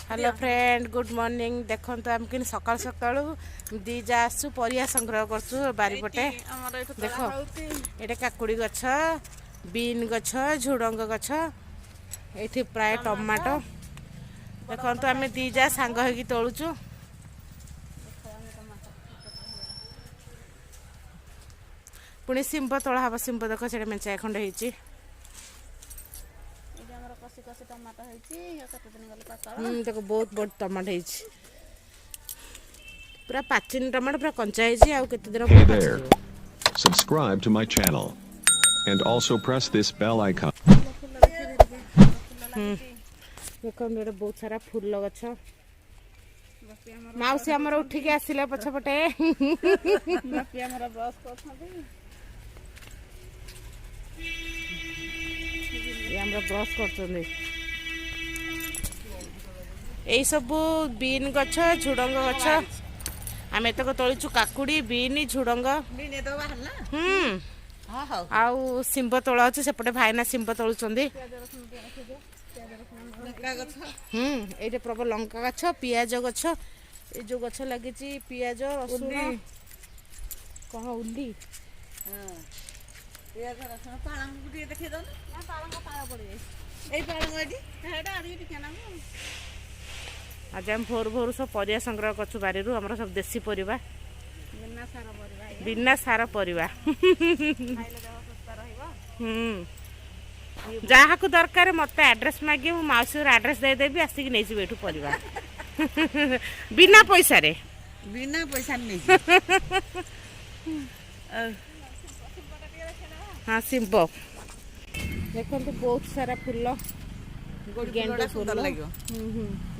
Hello friend good morning देखो तो आम कि सकाल सकाल दी जा आसु परिया संग्रह करछु बारीपटे देख ये काकुड़ी गछ बीन गछ झुडंग गछ ये प्राय टमाटो देखो तो आम दी जा सांग होगी तोलुचु पुणी शिंब तोला हम शिंब देख से मेचाए खंड हो देखो बहुत बड़ टमाटो है पूरा पाचिन टमाटो पूरा कंचा है आउ केते दिन Hey there. Subscribe to my channel and also press this bell icon. देखो मेरे बहुत सारा फूल गछ माउसी हमर उठिक आसिले पछपटे ब्रश कर सब बीन गछ झुडंग गछ आम एतक तोलुचु काकुड़ी बीन झुडंग आउ शिंब तोला अच्छे सेपटे भाईना शिंब तोलुचंदी ये प्रबल लंका गछ पियाज गछ ये जो गछ लगी पियाज रसुण कह उल्ली आज हम भोर भोर सब परिया संग्रह करछु बारी हमरा सब देसी परिबा बिना सार परिबा जहाँ को दरकार मत एड्रेस मागे मो माउसी एड्रेस दे देबी आसिक नै छी बेठू परिबा बिना पैसा नहीं हाँ शिंब देखो तो बहुत सारा फूल गेंदा फूल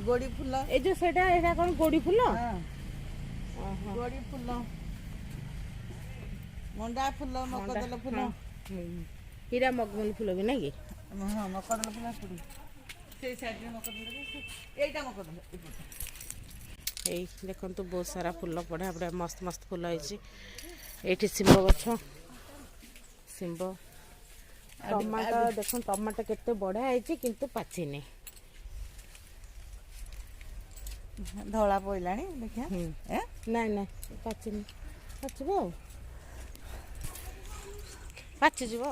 गोड़ी फूल ए जो सेटा एटा कोन गोड़ी फूल गोड़ी फूल मंडा फूल मकदल फूल हीरा मगमल फूल भी नहीं हां मकदल फूल पड़ी से साइड में मकदल एटा मकदल ए देखो तो बहुत सारा फूल बढ़िया बढ़िया मस्त मस्त फूल है ये शिंब गछ शिंब टमाटो देखो टमाटो केते बढ़िया है किंतु पाची नहीं धला पइलानी देखिया नहीं नहीं पाची नहीं पाचबो पाची जीवो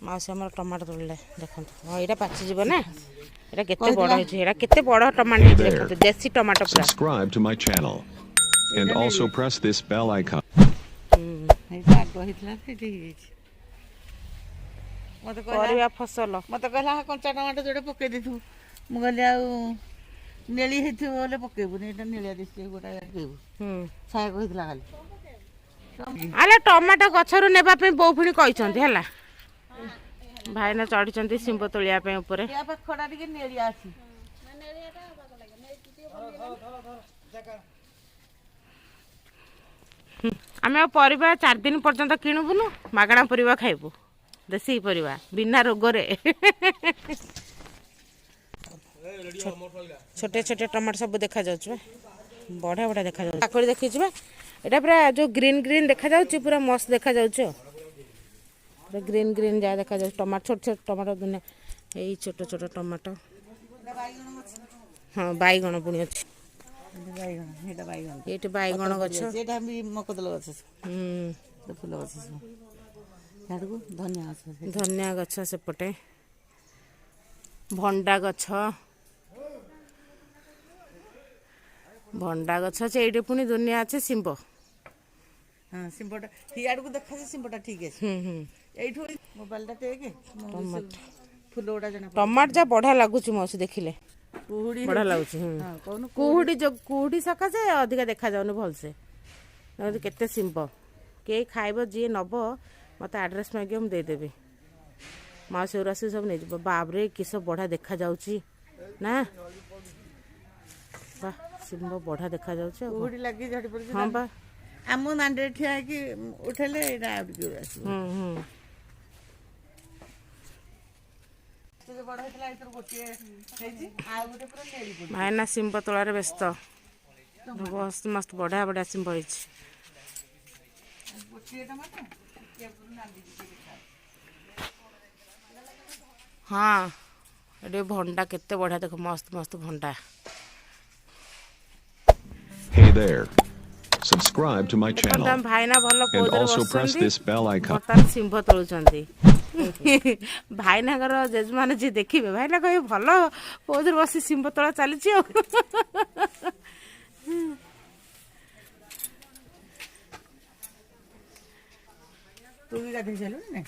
माउसी हमर टमाटो तोड़ले देखो हां एटा पाची जीवो ना एटा केते बड़ है एटा केते बड़ टमाटो है देखो देसी टमाटो पूरा Subscribe to my channel and also press this bell icon. एटा कहितला सेठी मते परिया फसल मते कहला कंचा टमाटो जोडे पके दिथु मु कहले आ नेली हेथि बोले पकेबु ने एटा नेलिया दिसते गोटा केबु छाय कहितला खाली आले टमाटो गछरु नेबा पे बो फुणी कहिसंती हला भाईना चढ़ी शिंब तोलिया पे ऊपर या पे खडा टिके नेलिया अछि आमे परिबा 4 दिन पर्यंत किणुबुनु मागणा परिबा खाइबु देसी परिबा बिना रोग रे छोटे छोटे टमाटर सब देखा जाउछ बढ़िया बढ़िया देखा जाउछ काकड़ी देखि छिबा एटा पूरा जो ग्रीन ग्रीन देखा जाउछ पूरा मस्त देखा जाउछ पूरा ग्रीन ग्रीन जा देखा जाउछ टमाटर छोटे छोटे टमाटर दुनिया एई छोटे छोटे टमाटर हां बाईगण पुणी अछि बाईगण हेटा बाईगण एटे बाईगण गछ एटा भी मकदल गछ तो फूल गछ याडको धनिया गछ सेपटे भंडा गछ से एटे पुणी दुनिया अच्छे शिंब हां शिंबटा हियाडको देखा से शिंबटा ठीक है एठो मोबाइलटा टेके फूल ओडा जना टमाटर जा बढ़िया लागुच मौसी देखिले कुहुडी बढ़िया लागुच कुहुडी सका से अधिक देखा जाउन भल से केते शिंब के खाइबो जी नबो मत एड्रेस मागे हम दे देबे माउसी उरासी सब नै जब बाबरे किस बढ़िया देखा जाउची ना बा शिंब बढ़िया देखा जाउची कुहुडी लागी झड़ी पड़ हां बा आमो मांडे ठिया कि उठले एटा आबि आसी तो बड़ हेतला इतर गोटी हेजी आ गोटे पूरा नेली पड़ भाईना शिंब तोलारे व्यस्त मस्त मस्त बढ़िया बढ़िया शिंब होइछ गोटी टमाटर के पूरा नांदी हाँ ये भंडा केते बढ़िया देख मस्त मस्त भंडा Hey there. Subscribe to my ଦେଖନ୍ତୁ ଆମ channel ଭାଇନା ଭଲ and ପୋଜରେ also press ବସୁଛନ୍ତି this bell icon. ବର୍ତ୍ତମାନ ସିମ୍ବ ତୋଳୁଛନ୍ତି ଭାଇନାଙ୍କର ଜେଜେମାନେ ଯିଏ ଦେଖିବେ ଭାଇନା କହିବେ ଭଲ ପୋଜରେ ବସି ସିମ୍ବ ତୋଳା ଚାଲିଛି ଆଉ ତୁ ବି ଗାଧେଇ ସାରିଲୁଣି ନା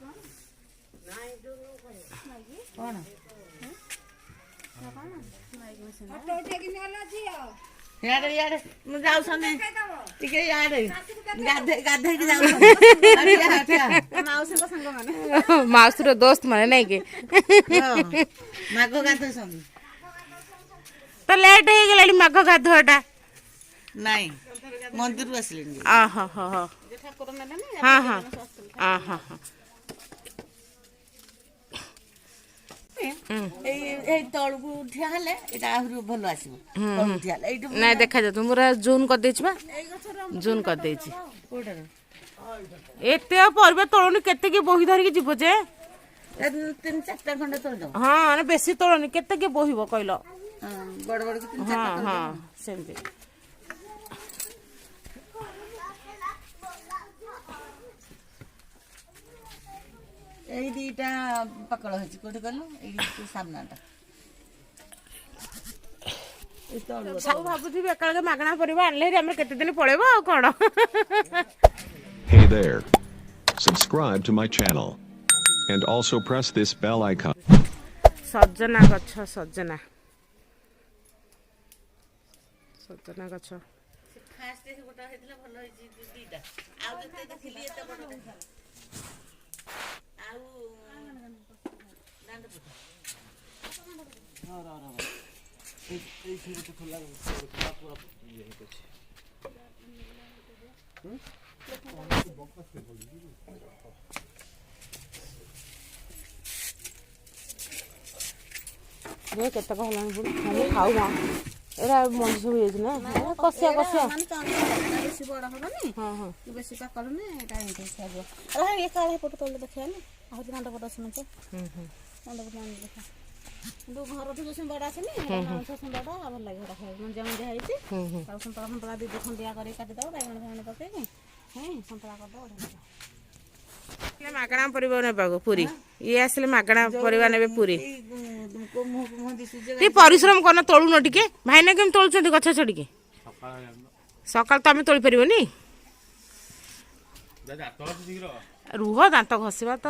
କଣ ଇଆଡେ ଇଆଡେ ମୁଁ ଯାଉଛନ୍ତି ଟିକେ ଇଆଡେ ଗାଧେଇକି ଯାଉଛନ୍ତି ମାଉସୀର ଦୋସ୍ତ ମାନେ ନାଇଁ କି ମାଘ ଗାଧଉଛନ୍ତି ତ ଲେଟ୍ ହେଇଗଲାଣି ମାଘ ଗାଧୁଆଟା ନାଇଁ ମନ୍ଦିରରୁ ଆସିଲେଣି ହଁ ହଁ ହଁ ଏଇ ତଳକୁ ଠିଆ ହେଲେ ଏଇଟା ଆହୁରି ଭଲ ଆସିବ ତଳକୁ ଠିଆ ହେଲେ ଏଇଠୁ ନାଇଁ ଦେଖାଯାଉ ମୋର ଜୁନ୍ କରିଦେଇଛି ବା ଜୁନ୍ କରିଦେଇଛି କୋଉଟାରେ ଏତେ ଆଉ ପରିବା ତୋଳନି କେତେ କିଏ ବହି ଧରିକି ଯିବ ଯେ 3-4ଟା ଖଣ୍ଡେ ତୋଳିଦବ ହଁ ମାନେ ବେଶୀ ତୋଳନି କେତେ କିଏ ବୋହିବ କହିଲ ବଡ ବଡ କି 3-4ଟା ହଁ ତୋଳିଦବ ସେମିତି ଏଇ ଦିଟା ପାକଳ ହେଇଛି କୋଉଠି କହିଲୁ ଏଇ ସାମ୍ନାଟା ସବୁ ଭାବୁଥିବି ଏକାବେଳେ ମାଗଣା ପରିବା ଆଣିଲେ ଆମର କେତେ ଦିନ ପଳେଇବ ଆଉ କଣ Hey there. Subscribe to my channel and also press this bell icon. ସଜନା ଗଛ ସଜନା ଗଛ ଫାଷ୍ଟ ଗୋଟା ହେଇଥିଲା ଭଲ ହେଇଛି ଦିଟା ଆଉ ଯେତେ ଦେଖିଲି ଏତେ ବଡ ଆଉ କେତେ ହେଲାଣି ପୁଣି ଖାଉ ମା ଏରା ମଞ୍ଜି ସବୁ ହେଇଛି ନା କଷିଆ ବେଶୀ ବଡ ହବନି ହଁ ହଁ ବେଶୀ ପାକଳୁନି ଏଇଟା ଏମିତି ଖାଇବ କାଳେ ପଟ ତଳେ ଦେଖିବାନି ଆହୁରି କାଣ୍ଡ ପଟ ଶୁଣୁଛ କିନ୍ତୁ ଘରଠୁ ଯୋଉ ସିମ୍ବଟା ଆସେନି ସିମ୍ବଟା ଭଲ ଲାଗେ ସେଟା ଖାଇବାକୁ ମଞ୍ଜିଆ ମଞ୍ଜିଆ ହେଇଛି ତାକୁ ସନ୍ତୁଳା ଫନ୍ତୁଳା ଦି ଖଣ୍ଡିଆ କରିକି କାଟିଦବ ବାଇଗଣ ଫାଇଗଣ ପକେଇକି ସନ୍ତୁଳା କରିଦବ ମାଗଣା ପରିବା ନେବାକୁ ପୁରୀ ଇଏ ଆସିଲେ ମାଗଣା ପରିବା ନେବେ ପୁରୀ ଟିକେ ପରିଶ୍ରମ କରନ ତୋଳୁନ ଟିକେ ଭାଇନା କେମିତି ତୋଳୁଛନ୍ତି ଗଛ ଛଡିକି ସକାଳ ତମେ ତୋଳି ପାରିବନି ରୁହ ଦାନ୍ତ ଘଷିବା ତ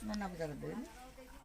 ନନା ପୂଜା କରିଦେବେ